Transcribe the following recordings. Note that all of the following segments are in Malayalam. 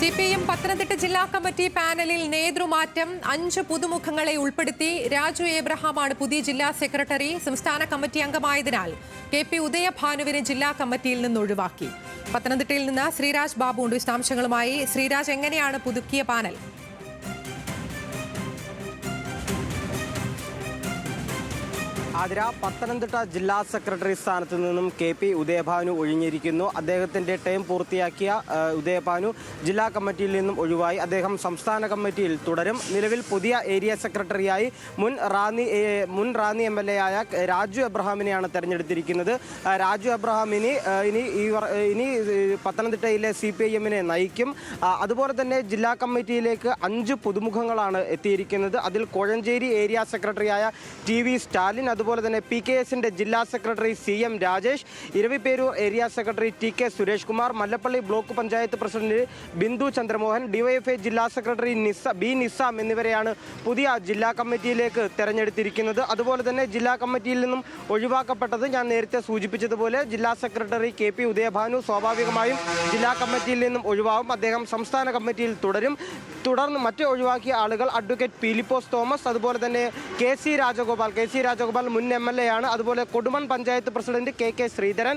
സിപിഎം പത്തനംതിട്ട ജില്ലാ കമ്മിറ്റി പാനലിൽ നേതൃമാറ്റം 5 പുതുമുഖങ്ങളെ ഉൾപ്പെടുത്തി. രാജു എബ്രഹാമാണ് പുതിയ ജില്ലാ സെക്രട്ടറി. സംസ്ഥാന കമ്മിറ്റി അംഗമായതിനാൽ KP ഉദയഭാനുവിനെ ജില്ലാ കമ്മിറ്റിയിൽ നിന്ന് ഒഴിവാക്കി. പത്തനംതിട്ടയിൽ നിന്ന് ശ്രീരാജ് ബാബു ഉണ്ട് വിശദാംശങ്ങളുമായി. ശ്രീരാജ്, എങ്ങനെയാണ് പുതുക്കിയ പാനൽ? ആതിര, പത്തനംതിട്ട ജില്ലാ സെക്രട്ടറി സ്ഥാനത്ത് നിന്നും KP ഉദയഭാനു ഒഴിഞ്ഞിരിക്കുന്നു. അദ്ദേഹത്തിൻ്റെ ടേം പൂർത്തിയാക്കിയ ഉദയഭാനു ജില്ലാ കമ്മിറ്റിയിൽ നിന്നും ഒഴിവായി. അദ്ദേഹം സംസ്ഥാന കമ്മിറ്റിയിൽ തുടരും. നിലവിൽ പുതിയ ഏരിയ സെക്രട്ടറിയായി മുൻ റാന്നി MLA ആയ രാജു എബ്രഹാമിനെയാണ് തെരഞ്ഞെടുത്തിരിക്കുന്നത്. രാജു എബ്രഹാം ഇനി പത്തനംതിട്ടയിലെ CPIM-നെ നയിക്കും. അതുപോലെ തന്നെ ജില്ലാ കമ്മിറ്റിയിലേക്ക് 5 പുതുമുഖങ്ങളാണ് എത്തിയിരിക്കുന്നത്. അതിൽ കോഴഞ്ചേരി ഏരിയ സെക്രട്ടറിയായ TV സ്റ്റാലിൻ, അതുപോലെ തന്നെ PKS-ന്റെ ജില്ലാ secretary CM Rajesh, Eraviperoor area secretary TK Suresh Kumar, Mallappally block panchayat president Bindu Chandramohan, DYFI ജില്ലാ സെക്രട്ടറി നിസാം എന്നിവരെയാണ് പുതിയ ജില്ലാ കമ്മിറ്റിയിലേക്ക് തെരഞ്ഞെടുത്തിരിക്കുന്നത്. അതുപോലെ തന്നെ ജില്ലാ കമ്മിറ്റിയിൽ നിന്നും ഒഴിവാക്കപ്പെട്ടത് ഞാൻ നേരത്തെ സൂചിപ്പിച്ചതുപോലെ ജില്ലാ സെക്രട്ടറി KP ഉദയഭാനു സ്വാഭാവികമായും ജില്ലാ കമ്മിറ്റിയിൽ നിന്നും ഒഴിവാകും. അദ്ദേഹം സംസ്ഥാന കമ്മിറ്റിയിൽ തുടരും. തുടർന്ന് മറ്റ് ഒഴിവാക്കിയ ആളുകൾ അഡ്വക്കേറ്റ് പീലിപ്പോസ് തോമസ്, അതുപോലെ തന്നെ KC രാജഗോപാൽ മുൻ MLA ആണ്. അതുപോലെ കൊടുമൺ പഞ്ചായത്ത് പ്രസിഡന്റ് KK ശ്രീധരൻ,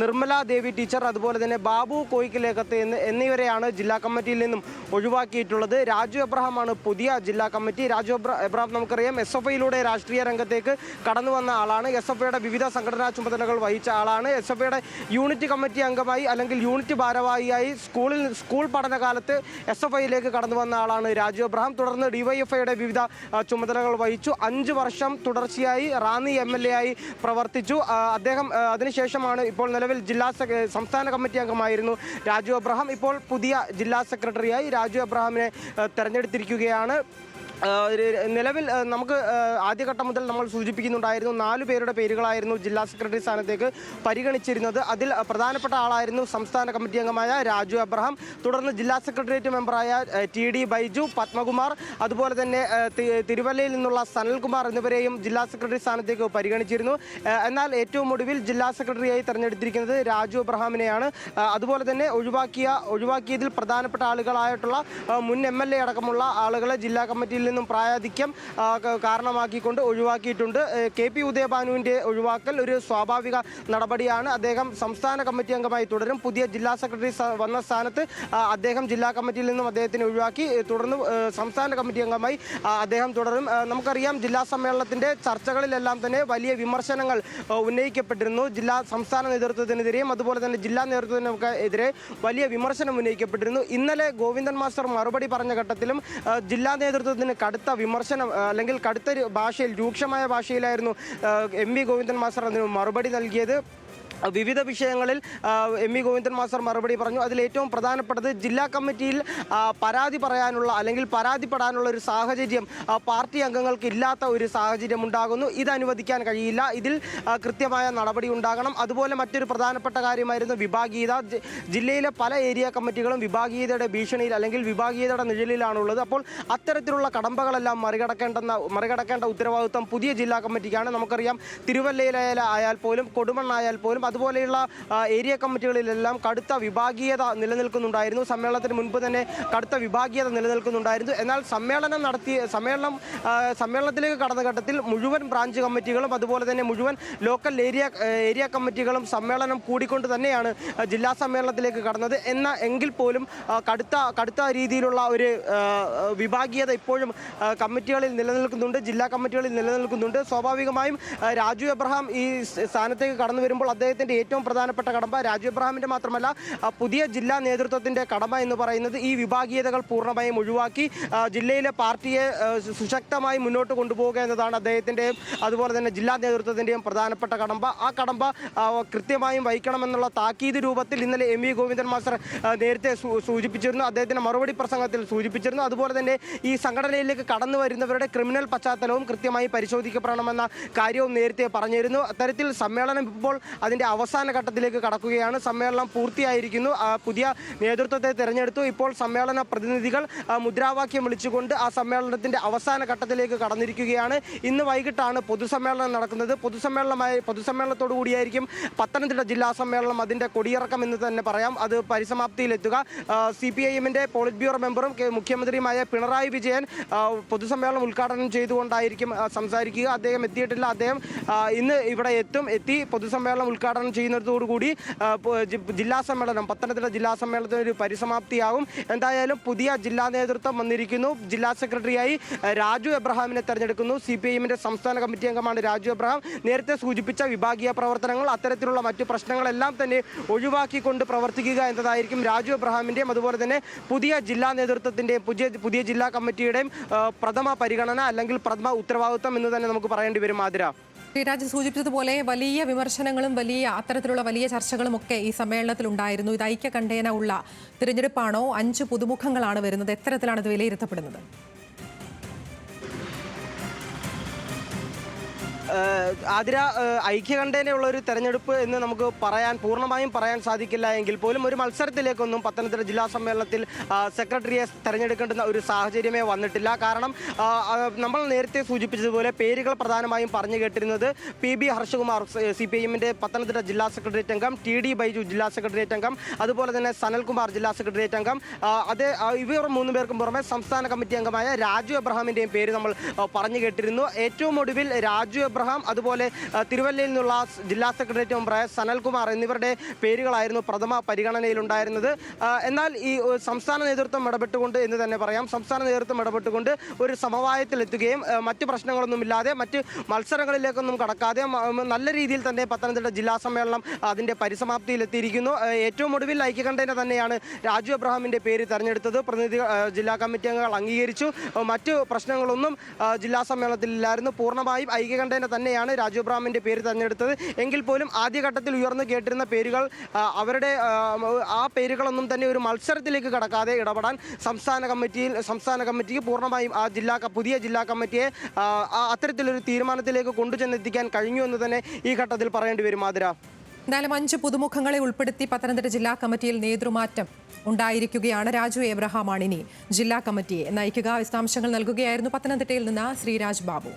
നിർമ്മല ദേവി ടീച്ചർ, അതുപോലെ തന്നെ ബാബു കോയിക്കലേക്കത്ത് എന്നിവരെയാണ് ജില്ലാ കമ്മിറ്റിയിൽ നിന്നും ഒഴിവാക്കിയിട്ടുള്ളത്. രാജു എബ്രഹാമാണ് പുതിയ ജില്ലാ കമ്മിറ്റി. രാജു എബ്രഹാം നമുക്കറിയാം SFIയിലൂടെ രാഷ്ട്രീയ രംഗത്തേക്ക് കടന്നു വന്ന ആളാണ്. SFIയുടെ വിവിധ സംഘടനാ ചുമതലകൾ വഹിച്ച ആളാണ്. SFIയുടെ യൂണിറ്റ് കമ്മിറ്റി അംഗമായി അല്ലെങ്കിൽ യൂണിറ്റ് ഭാരവാഹിയായി സ്കൂൾ പഠനകാലത്ത് SFIയിലേക്ക് കടന്നു വന്ന ആളാണ് രാജു എബ്രഹാം. തുടർന്ന് DYFIയുടെ വിവിധ ചുമതലകൾ വഹിച്ചു. 5 വർഷം തുടർച്ചയായി റാന്നി MLA ആയി പ്രവർത്തിച്ചു. അദ്ദേഹം അതിനുശേഷമാണ് ഇപ്പോൾ നിലവിൽ സംസ്ഥാന കമ്മിറ്റി അംഗമായിരുന്നു രാജു എബ്രഹാം. ഇപ്പോൾ പുതിയ ജില്ലാ സെക്രട്ടറിയായി രാജു എബ്രഹാമിനെ തെരഞ്ഞെടുത്തിരിക്കുകയാണ്. നിലവിൽ നമുക്ക് ആദ്യഘട്ടം മുതൽ നമ്മൾ സൂചിപ്പിക്കുന്നുണ്ടായിരുന്നു 4 പേരുടെ പേരുകളായിരുന്നു ജില്ലാ സെക്രട്ടറി സ്ഥാനത്തേക്ക് പരിഗണിച്ചിരുന്നത്. അതിൽ പ്രധാനപ്പെട്ട ആളായിരുന്നു സംസ്ഥാന കമ്മിറ്റി അംഗമായ രാജു എബ്രഹാം. തുടർന്ന് ജില്ലാ സെക്രട്ടേറിയറ്റ് മെമ്പറായ TD ബൈജു, പത്മകുമാർ, അതുപോലെ തന്നെ തിരുവല്ലയിൽ നിന്നുള്ള സനൽകുമാർ എന്നിവരെയും ജില്ലാ സെക്രട്ടറി സ്ഥാനത്തേക്ക് പരിഗണിച്ചിരുന്നു. എന്നാൽ ഏറ്റവും ഒടുവിൽ ജില്ലാ സെക്രട്ടറിയായി തെരഞ്ഞെടുത്തിരിക്കുന്നത് രാജു എബ്രഹാമിനെയാണ്. അതുപോലെ തന്നെ ഒഴിവാക്കിയതിൽ പ്രധാനപ്പെട്ട ആളുകളായിട്ടുള്ള മുൻ MLA അടക്കമുള്ള ആളുകളെ ജില്ലാ കമ്മിറ്റിയിൽ നിന്നും പ്രായാധിക്യം കാരണമാക്കിക്കൊണ്ട് ഒഴിവാക്കിയിട്ടുണ്ട്. KP ഉദയഭാനുവിൻ്റെ ഒഴിവാക്കൽ ഒരു സ്വാഭാവിക നടപടിയാണ്. അദ്ദേഹം സംസ്ഥാന കമ്മിറ്റി അംഗമായി തുടരും. പുതിയ ജില്ലാ സെക്രട്ടറി വന്ന സ്ഥാനത്ത് അദ്ദേഹം ജില്ലാ കമ്മിറ്റിയിൽ നിന്നും അദ്ദേഹത്തിനെ ഒഴിവാക്കി. തുടർന്ന് സംസ്ഥാന കമ്മിറ്റി അംഗമായി അദ്ദേഹം തുടരും. നമുക്കറിയാം, ജില്ലാ സമ്മേളനത്തിൻ്റെ ചർച്ചകളിലെല്ലാം തന്നെ വലിയ വിമർശനങ്ങൾ ഉന്നയിക്കപ്പെട്ടിരുന്നു. സംസ്ഥാന നേതൃത്വത്തിനെതിരെയും അതുപോലെ തന്നെ ജില്ലാ നേതൃത്വത്തിനൊക്കെ എതിരെ വലിയ വിമർശനം ഉന്നയിക്കപ്പെട്ടിരുന്നു. ഇന്നലെ ഗോവിന്ദൻ മാസ്റ്റർ മറുപടി പറഞ്ഞ ഘട്ടത്തിലും ജില്ലാ നേതൃത്വത്തിന് കടുത്ത വിമർശനം അല്ലെങ്കിൽ കടുത്ത ഭാഷയിൽ, രൂക്ഷമായ ഭാഷയിലായിരുന്നു MV ഗോവിന്ദൻ മാസ്റ്റർ അതിന് മറുപടി നൽകിയത്. വിവിധ വിഷയങ്ങളിൽ MV ഗോവിന്ദൻ മാസ്റ്റർ മറുപടി പറഞ്ഞു. അതിൽ ഏറ്റവും പ്രധാനപ്പെട്ടത് ജില്ലാ കമ്മിറ്റിയിൽ പരാതി പറയാനുള്ള അല്ലെങ്കിൽ പരാതിപ്പെടാനുള്ള ഒരു സാഹചര്യം പാർട്ടി അംഗങ്ങൾക്ക് ഇല്ലാത്ത ഒരു സാഹചര്യം ഉണ്ടാകുന്നു. ഇത് അനുവദിക്കാൻ കഴിയില്ല. ഇതിൽ കൃത്യമായ നടപടി ഉണ്ടാകണം. അതുപോലെ മറ്റൊരു പ്രധാനപ്പെട്ട കാര്യമായിരുന്നു വിഭാഗീയത. ജില്ലയിലെ പല ഏരിയ കമ്മിറ്റികളും വിഭാഗീയതയുടെ ഭീഷണിയിൽ അല്ലെങ്കിൽ വിഭാഗീയതയുടെ നിഴലിലാണുള്ളത്. അപ്പോൾ അത്തരത്തിലുള്ള കടമ്പകളെല്ലാം മറികടക്കേണ്ട ഉത്തരവാദിത്വം പുതിയ ജില്ലാ കമ്മിറ്റിക്കാണ്. നമുക്കറിയാം, തിരുവല്ലയിലായാൽ പോലും കൊടുമണ്ണായാൽ പോലും അതുപോലെയുള്ള ഏരിയ കമ്മിറ്റികളിലെല്ലാം കടുത്ത വിഭാഗീയത നിലനിൽക്കുന്നുണ്ടായിരുന്നു. സമ്മേളനത്തിന് മുൻപ് തന്നെ കടുത്ത വിഭാഗീയത നിലനിൽക്കുന്നുണ്ടായിരുന്നു. എന്നാൽ സമ്മേളനത്തിലേക്ക് കടന്ന ഘട്ടത്തിൽ മുഴുവൻ ബ്രാഞ്ച് കമ്മിറ്റികളും അതുപോലെ തന്നെ മുഴുവൻ ലോക്കൽ ഏരിയ കമ്മിറ്റികളും സമ്മേളനം കൂടിക്കൊണ്ട് തന്നെയാണ് ജില്ലാ സമ്മേളനത്തിലേക്ക് കടന്നത്. എങ്കിൽ പോലും കടുത്ത രീതിയിലുള്ള ഒരു വിഭാഗീയത ഇപ്പോഴും കമ്മിറ്റികളിൽ നിലനിൽക്കുന്നുണ്ട്, ജില്ലാ കമ്മിറ്റികളിൽ നിലനിൽക്കുന്നുണ്ട്. സ്വാഭാവികമായും രാജു എബ്രഹാം ഈ സ്ഥാനത്തേക്ക് കടന്നു വരുമ്പോൾ അദ്ദേഹത്തിൻ്റെ ഏറ്റവും പ്രധാനപ്പെട്ട കടമ്പ, രാജു എബ്രഹാമിൻ്റെ മാത്രമല്ല പുതിയ ജില്ലാ നേതൃത്വത്തിൻ്റെ കടമ എന്ന് പറയുന്നത് ഈ വിഭാഗീയതകൾ പൂർണ്ണമായും ഒഴിവാക്കി ജില്ലയിലെ പാർട്ടിയെ സുശക്തമായി മുന്നോട്ട് കൊണ്ടുപോകുക എന്നതാണ് അദ്ദേഹത്തിൻ്റെയും അതുപോലെ തന്നെ ജില്ലാ നേതൃത്വത്തിൻ്റെയും പ്രധാനപ്പെട്ട കടമ്പ. ആ കടമ്പ കൃത്യമായും വഹിക്കണമെന്നുള്ള താക്കീത് രൂപത്തിൽ ഇന്നലെ MV ഗോവിന്ദൻ മാസ്റ്റർ നേരത്തെ സൂചിപ്പിച്ചിരുന്നു. അദ്ദേഹത്തിൻ്റെ മറുപടി പ്രസംഗത്തിൽ സൂചിപ്പിച്ചിരുന്നു. അതുപോലെ തന്നെ ഈ സംഘടനയിലേക്ക് കടന്നു വരുന്നവരുടെ ക്രിമിനൽ പശ്ചാത്തലവും കൃത്യമായി പരിശോധിക്കപ്പെടണമെന്ന കാര്യവും നേരത്തെ പറഞ്ഞിരുന്നു. അത്തരത്തിൽ സമ്മേളനം ഇപ്പോൾ അതിൻ്റെ അവസാന ഘട്ടത്തിലേക്ക് കടക്കുകയാണ്. സമ്മേളനം പൂർത്തിയായിരിക്കുന്നു. പുതിയ നേതൃത്വത്തെ തെരഞ്ഞെടുത്തു. ഇപ്പോൾ സമ്മേളന പ്രതിനിധികൾ മുദ്രാവാക്യം വിളിച്ചുകൊണ്ട് ആ സമ്മേളനത്തിന്റെ അവസാന ഘട്ടത്തിലേക്ക് കടന്നിരിക്കുകയാണ്. ഇന്ന് വൈകിട്ടാണ് പൊതുസമ്മേളനം നടക്കുന്നത്. പൊതുസമ്മേളനത്തോടു കൂടിയായിരിക്കും പത്തനംതിട്ട ജില്ലാ സമ്മേളനം അതിന്റെ കൊടിയിറക്കം എന്ന് തന്നെ പറയാം. അത് പരിസമാപ്തിയിലെത്തുക. CPIM-ന്റെ പോളിറ്റ് ബ്യൂറോ മെമ്പറും മുഖ്യമന്ത്രിയുമായ പിണറായി വിജയൻ പൊതുസമ്മേളനം ഉദ്ഘാടനം ചെയ്തുകൊണ്ടായിരിക്കും സംസാരിക്കുക. അദ്ദേഹം എത്തിയിട്ടില്ല. അദ്ദേഹം ഇന്ന് ഇവിടെ എത്തി പൊതുസമ്മേളനം ഉദ്ഘാടനം ചെയ്യുന്നതോടുകൂടി ജില്ലാ സമ്മേളനം പത്തനംതിട്ട ജില്ലാ സമ്മേളനത്തിന് ഒരു പരിസമാപ്തിയാകും. എന്തായാലും പുതിയ ജില്ലാ നേതൃത്വം വന്നിരിക്കുന്നു. ജില്ലാ സെക്രട്ടറിയായി രാജു എബ്രഹാമിനെ തെരഞ്ഞെടുക്കുന്നു. CPIM-ന്റെ സംസ്ഥാന കമ്മിറ്റി അംഗമാണ് രാജു എബ്രഹാം. നേരത്തെ സൂചിപ്പിച്ച വിഭാഗീയ പ്രവർത്തനങ്ങൾ, അത്തരത്തിലുള്ള മറ്റു പ്രശ്നങ്ങളെല്ലാം തന്നെ ഒഴിവാക്കിക്കൊണ്ട് പ്രവർത്തിക്കുക എന്നതായിരിക്കും രാജു എബ്രഹാമിൻ്റെയും അതുപോലെ തന്നെ പുതിയ ജില്ലാ നേതൃത്വത്തിൻ്റെയും പുതിയ ജില്ലാ കമ്മിറ്റിയുടെയും പ്രഥമ പരിഗണന അല്ലെങ്കിൽ പ്രഥമ ഉത്തരവാദിത്വം എന്ന് തന്നെ നമുക്ക് പറയേണ്ടി വരും. ആതിര, ശ്രീരാജ് സൂചിപ്പിച്ചതുപോലെ വലിയ വിമർശനങ്ങളും അത്തരത്തിലുള്ള വലിയ ചർച്ചകളും ഒക്കെ ഈ സമ്മേളനത്തിൽ ഉണ്ടായിരുന്നു. ഇത് ഐക്യകണ്ഠേന ഉള്ള തിരഞ്ഞെടുപ്പാണോ? 5 പുതുമുഖങ്ങളാണ് വരുന്നത്. എത്തരത്തിലാണ് ഇത് വിലയിരുത്തപ്പെടുന്നത്? ആതിര, ഐക്യകണ്ഠേനയുള്ള ഒരു തെരഞ്ഞെടുപ്പ് എന്ന് നമുക്ക് പൂർണ്ണമായും പറയാൻ സാധിക്കില്ല എങ്കിൽ പോലും ഒരു മത്സരത്തിലേക്കൊന്നും പത്തനംതിട്ട ജില്ലാ സമ്മേളനത്തിൽ സെക്രട്ടറിയെ തെരഞ്ഞെടുക്കേണ്ടുന്ന ഒരു സാഹചര്യമേ വന്നിട്ടില്ല. കാരണം നമ്മൾ നേരത്തെ സൂചിപ്പിച്ചതുപോലെ പേരുകൾ പ്രധാനമായും പറഞ്ഞു കേട്ടിരുന്നത് PB ഹർഷകുമാർ CPIM-ന്റെ പത്തനംതിട്ട ജില്ലാ സെക്രട്ടേറിയറ്റ് അംഗം, TD ബൈജു ജില്ലാ സെക്രട്ടേറിയറ്റ് അംഗം, അതുപോലെ തന്നെ സനൽകുമാർ ജില്ലാ സെക്രട്ടേറിയറ്റ് അംഗം. ഇവർ 3 പേർക്കും പുറമെ സംസ്ഥാന കമ്മിറ്റി അംഗമായ രാജു എബ്രഹാമിൻ്റെയും പേര് നമ്മൾ പറഞ്ഞു കേട്ടിരുന്നു. ഏറ്റവും ഒടുവിൽ രാജു എബ്രഹാം, അതുപോലെ തിരുവല്ലയിൽ നിന്നുള്ള ജില്ലാ സെക്രട്ടേറിയറ്റ് മെമ്പറായ സനൽകുമാർ എന്നിവരുടെ പേരുകളായിരുന്നു പ്രഥമ പരിഗണനയിലുണ്ടായിരുന്നത്. എന്നാൽ ഈ സംസ്ഥാന നേതൃത്വം ഇടപെട്ടുകൊണ്ട് എന്ന് തന്നെ പറയാം, സംസ്ഥാന നേതൃത്വം ഇടപെട്ടുകൊണ്ട് ഒരു സമവായത്തിലെത്തുകയും മറ്റ് പ്രശ്നങ്ങളൊന്നുമില്ലാതെ മറ്റ് മത്സരങ്ങളിലേക്കൊന്നും കടക്കാതെ നല്ല രീതിയിൽ തന്നെ പത്തനംതിട്ട ജില്ലാ സമ്മേളനം അതിൻ്റെ പരിസമാപ്തിയിലെത്തിയിരിക്കുന്നു. ഏറ്റവും ഒടുവിൽ ഐക്യകണ്ഠേന തന്നെയാണ് രാജു എബ്രഹാമിൻ്റെ പേര് തെരഞ്ഞെടുത്തത്. ജില്ലാ കമ്മിറ്റി അംഗങ്ങൾ അംഗീകരിച്ചു. മറ്റു പ്രശ്നങ്ങളൊന്നും ജില്ലാ സമ്മേളനത്തിലില്ലായിരുന്നു. പൂർണ്ണമായും ഐക്യകണ്ഠേന തന്നെയാണ് രാജു എബ്രഹാമിൻ്റെ പേര് തെരഞ്ഞെടുത്തത്. എങ്കിൽ പോലും ആദ്യഘട്ടത്തിൽ ഉയർന്നു കേട്ടിരുന്ന പേരുകൾ അവരുടെ ആ പേരുകളൊന്നും തന്നെ ഒരു മത്സരത്തിലേക്ക് കടക്കാതെ ഇടപെടാൻ സംസ്ഥാന കമ്മിറ്റിക്ക് പൂർണ്ണമായും പുതിയ ജില്ലാ കമ്മിറ്റിയെ അത്തരത്തിലൊരു തീരുമാനത്തിലേക്ക് കൊണ്ടുചെന്നെത്തിക്കാൻ കഴിഞ്ഞു എന്ന് തന്നെ ഈ ഘട്ടത്തിൽ പറയേണ്ടി വരും. ആതിര, എന്തായാലും 5 പുതുമുഖങ്ങളെ ഉൾപ്പെടുത്തി പത്തനംതിട്ട ജില്ലാ കമ്മിറ്റിയിൽ നേതൃമാറ്റം ഉണ്ടായിരിക്കുകയാണ്. രാജു എബ്രഹാമാണ് ഇനി ജില്ലാ കമ്മിറ്റിയെ നയിക്കുക. വിശദാംശങ്ങൾ നൽകുകയായിരുന്നു പത്തനംതിട്ടയിൽ നിന്ന് ശ്രീരാജ് ബാബു.